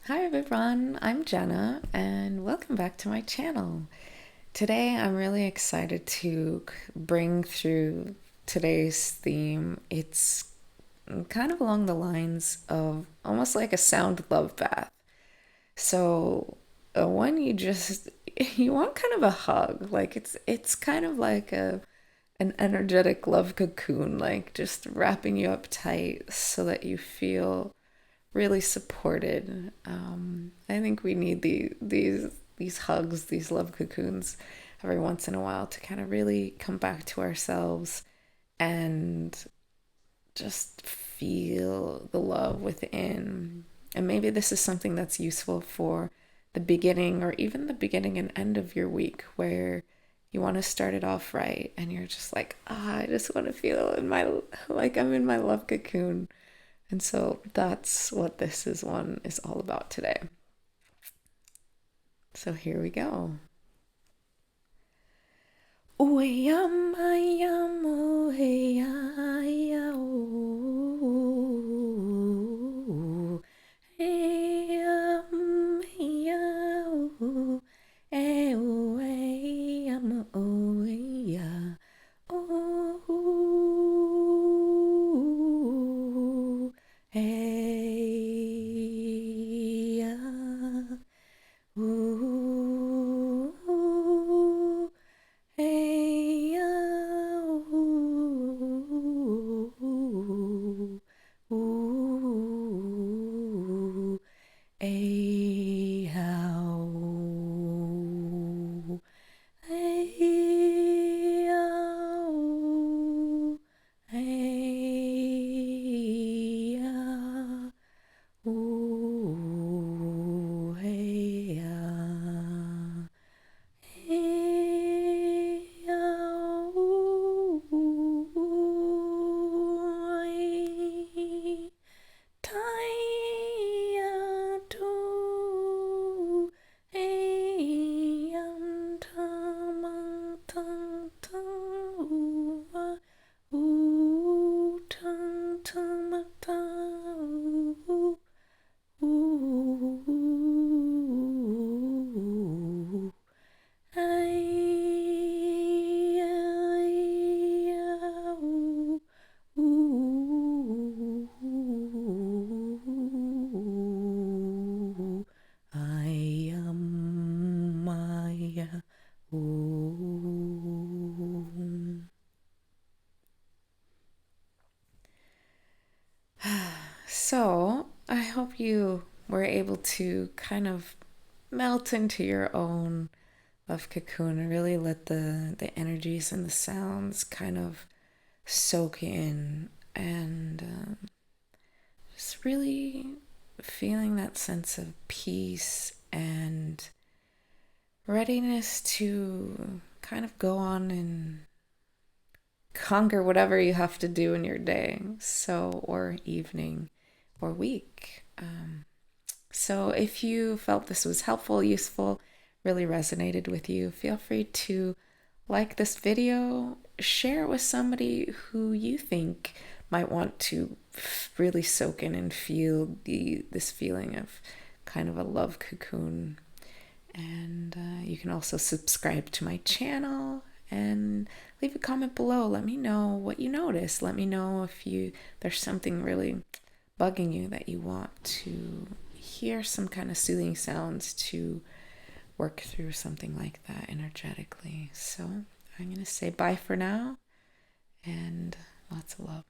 Hi everyone, I'm Jenna and welcome back to my channel. Today I'm really excited to bring through today's theme. It's kind of along the lines of almost like a sound love bath. So when you want kind of a hug, like it's kind of like an energetic love cocoon, like just wrapping you up tight so that you feel really supported. I think we need these hugs, these love cocoons, every once in a while to kind of really come back to ourselves and just feel the love within. And maybe this is something that's useful for the beginning or even the beginning and end of your week where you want to start it off right and you're just like, I just want to feel in my like I'm in my love cocoon. And so that's what this is one is all about today. So here we go. Hey, hey, how, hey, how, hey, hey, hey, I am Maya. Ooh. So, I hope you were able to kind of melt into your own love cocoon and really let the energies and the sounds kind of soak in and just really feeling that sense of peace and readiness to kind of go on and conquer whatever you have to do in your day, so or evening or week. So if you felt this was helpful, useful, really resonated with you, feel free to like this video, share it with somebody who you think might want to really soak in and feel this feeling of kind of a love cocoon. And you can also subscribe to my channel and leave a comment below. Let me know what you notice. Let me know if there's something really bugging you that you want to hear some kind of soothing sounds to work through something like that energetically. So I'm going to say bye for now and lots of love.